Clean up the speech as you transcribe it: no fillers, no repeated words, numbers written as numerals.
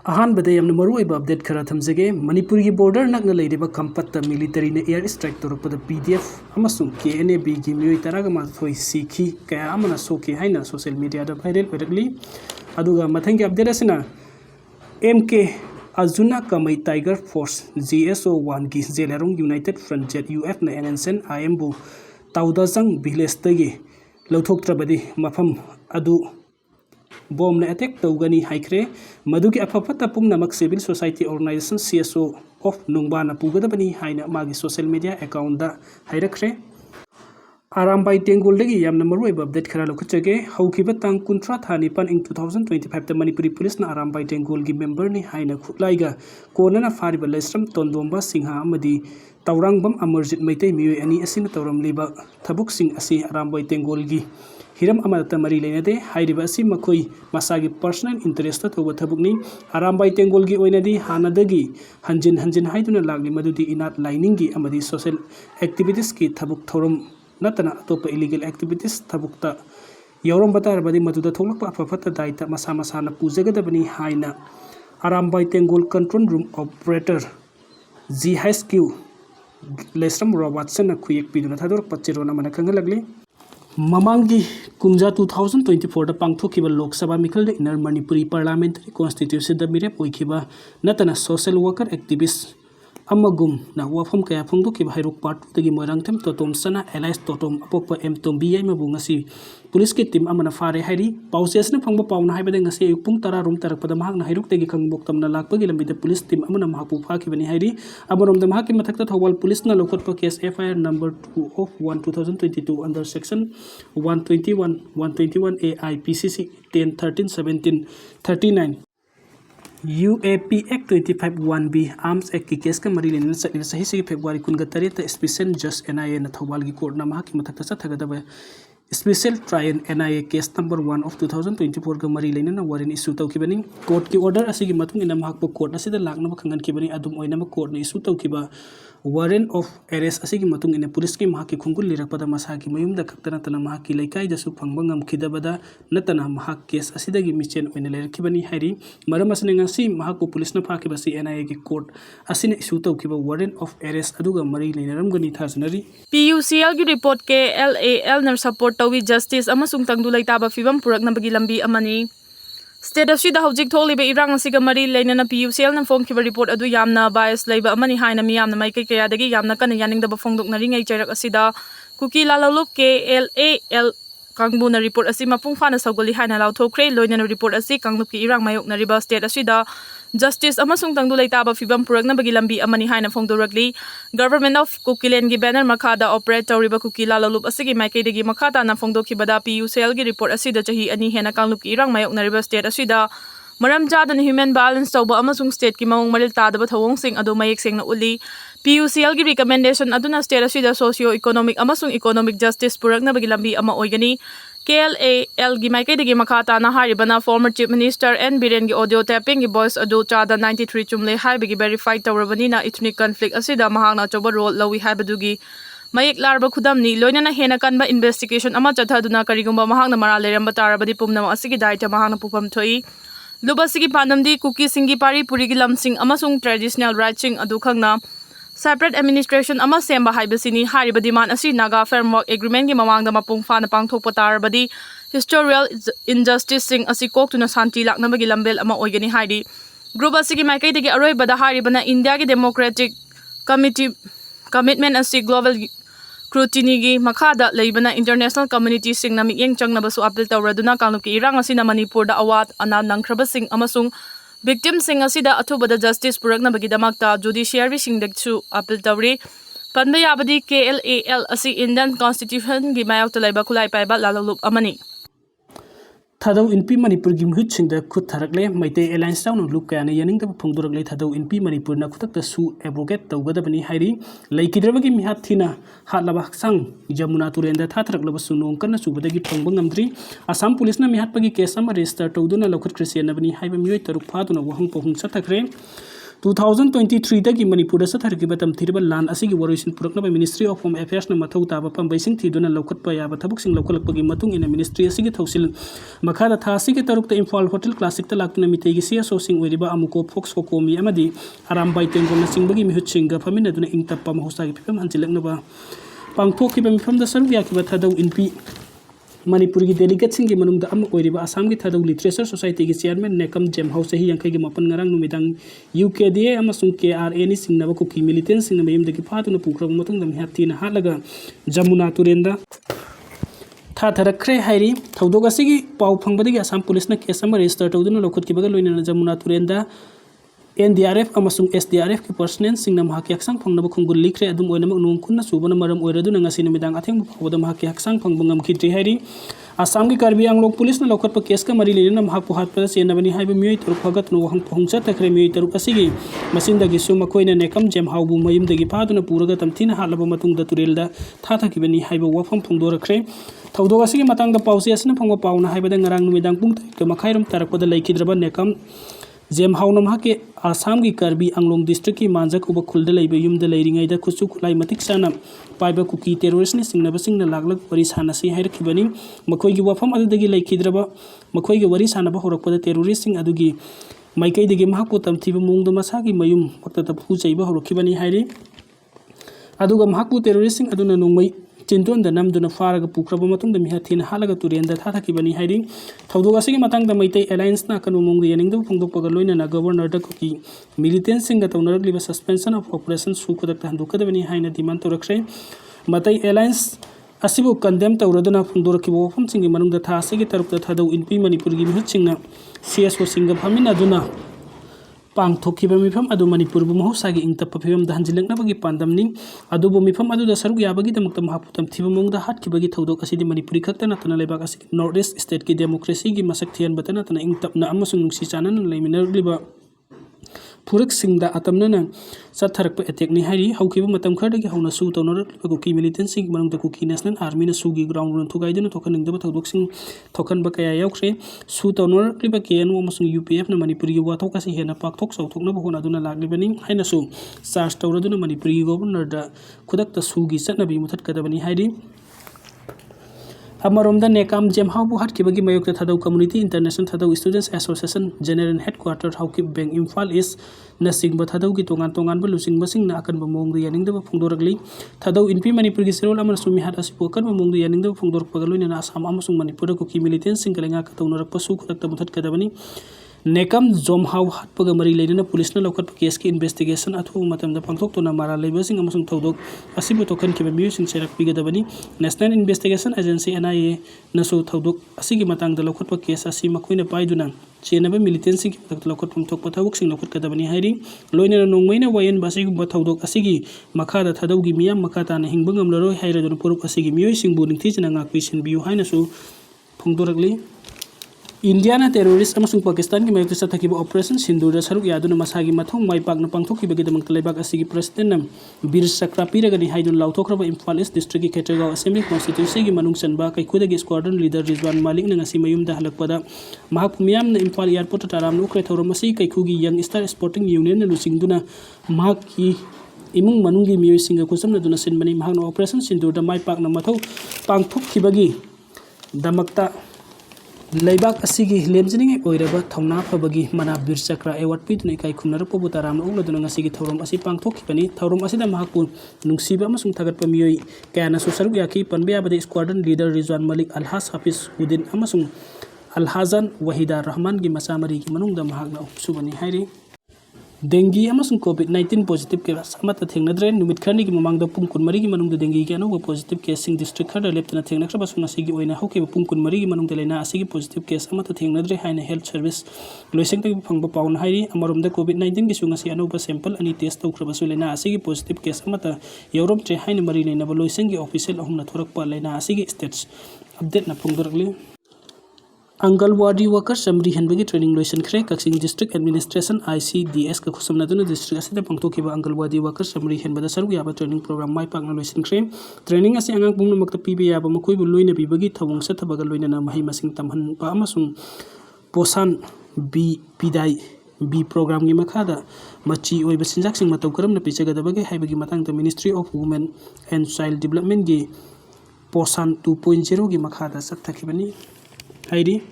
अहानबदे Yemen मरुओइब update खरा थमजगे मणिपुर की border नगना लेरिबा खंपत्ता military ने एयर स्ट्राइक तोरपदा पीडीएफ अमसुंग केएनएबी की मियोइ तरागा माथोइ सीखी कया अमना सोके हाइना सोशल मीडिया दा वायरल ओइरगली अदुगा मथंगी अपडेट असिना एमके अजुना कमई टाइगर फोर्स जीएसओ 1 की जेलरोंग यूनाइटेड फ्रंट जेट यूएफ ने एनएनसन आईएमबू ताउदाजंग विलेज तगी लौथोक्त्रबदी मफम अदु बॉम्ब ने अटैक तौगनी हाइख्रे मधुकी अफफता पुंगनमक civil society organisation CSO of नुंगबाना पुगदबनी हाइना मागी सोशल मीडिया अकाउंट दा हाइरखरे आरामबाई टेंगोल दगी यामना मरुओइब अपडेट खरा लौखचगे हौखिबा तांग 19 थानी पन इन 2025 दा मणिपुरी पुलिस ना आरामबाई टेंगोल की मेंबर नि हाइना खुलाइगा कोनना फारिबा लेस्रम तोंदोंबा सिंहा अमदी तौरांगबम अमरजित मैतै मियोइ अनि असिना तौरमलिबा थबुक सिंह असि आरामबाई टेंगोल की हिरम अमरता मरी लेनदे हाइरिबा असि मखोइ मसागी पर्सनल इंटरेस्ट तौबा थबुकनी आरामबाई टेंगोल की ओइनदी हानादगी हंजिन हंजिन हाइदुना लागली मदुदी इनात लाइनिंगी अमदी सोशल एक्टिविटीज की थबुक थौरम नतना अतोप इलीगल एक्टिविटीज थबुकता यौरम बतारबदी मदुदा थोलकपा अफफता दायित्व मसा मसाना पुजगदबनी हाइना Arambai Tenggol control room operator जी हाइस्क्यू लेस्रम रॉबर्टसन खुयेक पिदुना थादोरक पच्चेरोना मन खंगलगली ममांगी कुंजा 2024 पांथोखिबा लोकसभा मिखल इनर मणिपुरी पार्लियामेंटरी कॉन्स्टिट्यूशन द मिरेप ओइखिबा नतना सोशल वर्कर एक्टिविस्ट अमगुम ना वाफम कया फोंदोखिबा हाइरोक पार्ट दगी मोरंगथम तोतोम सना एलाइस तोतोम अपोप एम तोम्बी याइ मबुंगसी पुलिस के टीम अमना फारे हाइरी पाउसेसना फंगबा पाउना हाइबदे ngasi ayuk pung 10 rum tarakpada mahakna hairuk tegi khangbok tamna lakpagi lambida police team अमना mahakpu phakibani hairi amorom da mahaki mathakta thawal police ना lokotpa case FIR number 2 of 1 2022 under section 121 AI PCC 10 13 17 39 UAP Act 25 1B Arms Act की case का मरी लेने सही से February 29 special जज NIA न थौबाल की कोर्ट ना महकी मथक्ता सथगदबा special trial NIA case number 1 of 2024 का मरी लेने वारंट इशू तौखिबनी कोर्ट की ऑर्डर असिगी मतुंग इना महकपो कोर्ट असिदा लाकनब खंगनखिबनी अदुम ओइनम कोर्ट ने इशू तौखिबा वारंट ऑफ अरेस्ट असिगी मतुंग इना पुलिस की महकी खुंगुल लिरकपदा मसा की मयुमदा खक्तना तना महकी लेकाई दसु फंगबा ngमखिदबदा नतना महक केस असिदगी मिचेन ओइना लेरखिबनी हाइरी मरम असने ngasi महकपो पुलिस न फाखिबसी NIA की कोर्ट असिने इशू तौखिबा वारंट ऑफ अरेस्ट अदुगा मरी लेनरमगनी थाजनरी PUCL की रिपोर्ट के LAL नर सपोर्ट तवी जस्टिस अमसुंग तंगदु लैताबा फिबम पुरकनबगी लंबी अमनी स्टेट असिदा हौजिक थोलिबे इरांग असिगा मरी लेनना PUCL न फोंखिबा रिपोर्ट अदु यामना बायस लैबा अमनी हाइना मियामना माइकै कयादगी यामना कन यानिंगदबा फोंदोकनरिङै चैरक असिदा कुकी लालालुप के LAL कांगबुना रिपोर्ट असी मपुंग फाना सौगली हाइना लाउथोख्रे लोइनना रिपोर्ट असी कांगलुप की इरांग मायोकनरिबा स्टेट असिदा जस्टिस अमसुंग तंगदु लैताबा फिबम पुरकनबगी लंबी अमनी हाइना फोंदोरकली गवर्नमेंट ऑफ कुकीलैंड की बैनर मखादा ऑपरेट तौरिबा कुकी लालालुप असिगी माइकैदगी मखाता ना फोंदोखिबदा PUCL की रिपोर्ट असिदा चही अनि हेना कांगलुप की इरांग मायोकनरिबा स्टेट असिदा मरम जादन ह्यूमन बैलेंस तौबा अमसुंग स्टेट की मवंग मरिल तादबा थवोंगसिंग अदु मयेक सेंगना उली PUCL की रिकमेंडेशन अदुना स्टेट असिदा सोशियो इकोनॉमिक अमसुंग इकोनॉमिक जस्टिस पुरकनबगी लंबी अमा ओइगनी KLAL की माइकैदगी मखाता ना हारिबना former chief minister N Biren की ऑडियो टैपिंग की वॉइस अदु चादा 93 चुमले हाइबगी वेरीफाई तौरबनीना इथनिक कॉन्फ्लिक्ट असिदा महांगना चोबा रोल लवी हाइबदुगी मयेक लारबा खुदमनी लोइनना हेना कनबा इन्वेस्टिगेशन अमा चथादुना करिगुंबा महांगना मरा लेरंबा तारबदी पुमनम असिगी दायित्व महांगना पुफम थोई लुबसिगी पानमदी कुकी सिंगी पारी पुरी की लमसिंग अमसुंग ट्रेडिशनल राइट्सिंग अदु खंगना सेपरेट एडमिनिस्ट्रेशन अमा सेंबा हाइबसिनी हारिबा डिमांड असि नागा फ्रेमवर्क एग्रीमेंट की ममांगदा मपुंग फाना पांगथोकपा तारबदी हिस्टोरियल इनजस्टिस सिंग असि कोक्तुना शांति लाकनबगी लंबेल अमा ओइगनी हाइडी ग्रुप असिगी माइकैदगी अरोइबदा हारिबना इंडिया की डेमोक्रेटिक कमिटमेंट असि ग्लोबल स्क्रूटिनी की मखादा लेबना इंटरनेशनल कम्युनिटी सिंगना मियेंग चंगनबसु अपील तौरदुना कांगलुकी इरांग असिना मणिपुरदा अवात अना नंख्रबसिंग अमसुंग victim sing asida athubada justice puraknabagi damakta judiciary singdakchu appeal tawri panba yabadi KLAL asi Indian constitution gi mayok talaiba khulai paiba lalalup amani थादौ इनपी Manipur की मुहित सिंह खुद थरकले मैते Allianz town loop कयाने यनिंग तब फोंदोरकले थादौ इनपी मणिपुर न खुतक सु advocate तौगदबनी हाइरी लैकिद्रबगी मिहाथीना हातलबा हक्सांग Jamuna तुरेंदा थाथरकलब सुनों कन्न सुबदगी फंगब ngमद्री Assam police न मिहातपगी केस अमा register तौदुना लखुत क्रिसेनबनी हाइबा मियोय तरुक फादुना वहंग पोहुंग सथखरे 2023 dagi Manipur da sathar Tamthiraba land asigi waroisin puraknaba Ministry of Home Affairs na mathau taba pambaising thiduna lokhatpa yaba thabuk sing lokhalakpagi matung ina ministry asigi thausil makhada tha asigi tarukta Imphal Hotel Classic ta laktuna mitegi sia so sing oiriba amuko Fox kokomi amadi Arambai Tengol na singbagi mihut singa famina duna ingtappa mahusagi phipam hanjilaknaba pangthokkiba mifam da saruk yakiba thadau inpi Manipur की delegate Singh की मनुंग दा अम ओइरिबा आसाम की Thadou literature society की chairman Nekam GeM house ही यांखै की मपन ngarang नुमिदांग UKDA अमसुंग KRA नि सिंगनबा cookie militant सिंग मयम दगी फातुन पुख्रब मतुंग दम हातीना हालगा जमुना तुरेंदा था थरखरे हाइरी थौदोग असिगी पाउ फंगबदगी आसाम पुलिस न केस अम रजिस्टर तौदुन लोखत की बगल लोइना जमुना तुरेंदा NDRF अमसुंग SDRF की पर्सनल सिंग नम हाकी हक्सांग फंगनबा खुंगुल लिखरे अदुम ओइनम नुंग खुन्ना सुबन मरम ओइरदुन ngasi नुमिदांग अथेंग फवदम हाकी हक्सांग फंगबंगम खित्री हाइरी आसाम की कार्बी आंगलों पुलिस ने लौकत पर केस का मरी लेने नम हाकु हाथ पर सेनबनी हाइब मियोय तरुक फगत नो हंग पहुंचा तखरे मियोय तरुक असिगी मसिंदगी सु मखोइने नेकम जेम हाउबु मयिमदगी फादुना पुरगा तमथिना हालब मतुंग द तुरेलदा थाथाकिबनी हाइब वफम फंगदोरखरे थौदोग असिगी मतंग द पाउसी असना फंगो पाउना हाइबदा ngarang नुमिदांग पुंग क मखाइरम तरकपदा लैखिद्रबा नेकम जेम हाउनम हाके आसाम की कार्बी आंगलों डिस्ट्रिक्ट की मांजक उब खुलद लैबे युमद लैरिङैदा खुसु खुलाई मतिक साना पाइबा कुकी टेररिस्ट ने सिंगनबा सिंगना लागलक वरी सानसी हाइरखिबनी मखोइगी वफम अदुदगी लैखिद्रबा मखोइगी वरी सानबा होरकपदा टेररिस्ट सिंग अदुगी माइकैदगी महाकु तमथिबा मुंगद मसागी मयुम पक्तता फुचैबा होरखिबनी हाइरि अदुगा महाकु टेररिस्ट सिंग अदुना नोंमै चिंतोन द नमदुना फारगा पुख्रबा मतुंग द मिहाथिन हालगा तुरेंदा थाथाकिबनी हाइरि थौदोग असिगी मतंग द मैतै अलायंस ना कनु मुंग यनिंगदु फंगदोकपगा लोइना गवर्नर द कुकी मिलिटेंट सिंग ग तौनरकलिबा सस्पेंशन ऑफ ऑपरेशन सुखदक हंदुकदबनी हाइना डिमांड तोरखरे मतै अलायंस असिबु कंडेम तौरदुना फंगदोरकिबो वफम सिंगी मनुंग द था असिगी तरुक थदौ इनपी मणिपुर की मिहुत सिंगना CSO सिंग फमिनादुना पांगथोखिबा मिफम अदु मणिपुर बु महौसागी इंगतप फिबम द हंजिलकनबगी पांदमनि अदुबो मिफम अदु द सरुक याबगी दमक महापुतम थिबा मोंगदा हाटखिबगी थौदोक असिदि मणिपुरी खक्तना तना लेबाक असि नॉर्थ ईस्ट स्टेट की डेमोक्रेसी की मसक थियन बतना तना इंगतपना अमसुंग नुंगसी चानन लेमिनरलिबा फुरक सिंगदा अतमनना सथरक अटैक नि हाइरि हौखिबा मतम खरदगी हौना सु तौनरक कुकी मिलिटेंट सिंग मनुंग द कुकी नेशनल आर्मी न सुगी ग्राउंड रन थुगाइदुना थोखनिंगदबा थौदोक सिंग थोखनबा कया यावख्रे सु तौनरकलिबा KNO अमसुंग UPF न मणिपुरी वाथौक असि हेना पाकथोक सौथोकनबा होनादुना लागलिबनि हाइनसु चार्ज तौरदुना मणिपुरी गवर्नर द खुदकता सुगी चटनबी मुथतकदबनि हाइरि अमरोम द नेकाम जेम हाउबु हाटखिबगी मयोक्ता Thadou community international Thadou students association general headquarter हाउकी बैंक इम्फाल ईस्ट नसिंग थदौ की तोंगान तोंगान लुसिंग बसिंग अकन मोंग यानिंगदब फंगदोरगली थदौ इनपी मणिपुर की सिरोल अमर सुमी हाट असिपो अकन मोंग यानिंगदब फंगदोरपगा लोइना आसाम अमसुंग मणिपुर को की मिलिटेंट सिंग लेंगा कतौनरक पसु खुदकता मुथतकदबनी नेकम जोम हाउ हाटपगा मरी लेना पुलिस न लौकत केस की इन्वेस्टिगेशन अथु मतम पांथोक तो मारा लेबसिंग अमसुंग थौदोक असिबु तोखन के मियुसिंग सेरक पिगदबनी नेशनल इन्वेस्टिगेशन एजेंसी NIA नसु थौदोक असिगी मतंग द लौकत केस असि मखोइना पाइदुना चेनबा मिलिटेंसी की तक लौकत थोक थौक सिंग लौकत कदबनी हाइरि लोइना नोंगमैना वायन बासिगुब थौदोक असिगी मखादा थदौगी मियाम मखाता न हिंगबंग अमलरो हाइरदुन पुरुक असिगी मियोइसिंग बु निंगथिजना ngakpisin biu hainasu phongdorakli India ने टेररिस्ट अमसुंग पाकिस्तान की मयक सथकिब ऑपरेशन सिंदूर सरुक यादुन मसागी मथों माइपाकन पांथोखिबगीदमक लेबाक असिगी प्रेसिडेंट वीर चक्रा पीरगनी हाइदुन लाउथोख्रब इम्फाल ईस्ट डिस्ट्रिक्ट की खेटरगांव असेंबली कॉन्स्टिट्यूंसी की मनुंग चनबा कैखुदगी स्क्वाड्रन लीडर रिजवान मालिक नंगसी मयुमदा हलकपदा महाक मियाम न इम्फाल एयरपोर्ट ताराम नुख्रे थौरम असी कैखुगी यंग स्टार स्पोर्टिंग यूनियन न लुसिंगदुना महाक की इमुंग मनुंगी मियोइसिंग खुसमनदुना सिनबनी महाक ऑपरेशन सिंदूर द माइपाकन मथौ पांथोखिबगी दमकता लेबाक असिगी लेमजनिंग ओइरबा थौना फबगी मना बीर चक्रा एवार्ड पिदुना इकाई खुमनरपबु ताराम उगलदुना ngasi थौरम असि पांथोखिबनी थौरम असिदा महाकु नुंगसिबा अमसुंग थागतपा मियोइ कायाना सुसरुक याकी पनबे आबदे स्क्वाड्रन लीडर रिजवान मलिक अलहाज हाफिज उद्दीन अमसुंग अलहाजन वहीदा रहमान की मसामरी की मनुंग द महाकना सुबनी हाइरि डेंगी अमसुंग COVID-19 पॉजिटिव केस अमत थेंगनद्रे नुमित खरनी की ममांग द पुंग कुनमरी की मनुंग द डेंगी के अनौब पॉजिटिव केस सिंग डिस्ट्रिक्ट खरद लेप्तना थेंगनख्रबा सुंग असिगी ओइना हौके पुंग कुनमरी की मनुंग द लेना असिगी पॉजिटिव केस अमत थेंगनद्रे हाइना हेल्थ सर्विस लोइसेंग तक फंगबा पाउन हाइरि अमरोम द COVID-19 की सुंग असि अनौब सैंपल अनि टेस्ट तौख्रबा सु लेना असिगी पॉजिटिव केस अमत योरम ट्रे हाइना मरी लेना लोइसेंग की ऑफिशियल अहुमना थोरकपा लेना असिगी स्टेट्स अपडेट ना फंगदोरगली आंगनवाड़ी वर्कर समरी हनबगी ट्रेनिंग लोइसनख्रे कक्सिंग डिस्ट्रिक्ट एडमिनिस्ट्रेशन ICDS का खुसमनदुना डिस्ट्रिक्ट असिदा पांथोखिबा आंगनवाड़ी वर्कर समरी हनबदा सरुक याबा ट्रेनिंग प्रोग्राम माइ पाकना लोइसनख्रे ट्रेनिंग असे आंगांग पुंगनमक्ता पिबे याबा मखोइबु लोइना बिबगी थवंग सथबगा लोइना महै मसिंग तमहनबा अमसुंग पोसान बी पिदाई B program gi makhada machi oi basinjak sing matau karam na pichagadabage haibagi matang ta Ministry of Women and Child Development gi Posan 2.0 gi makhada sakthakibani haidi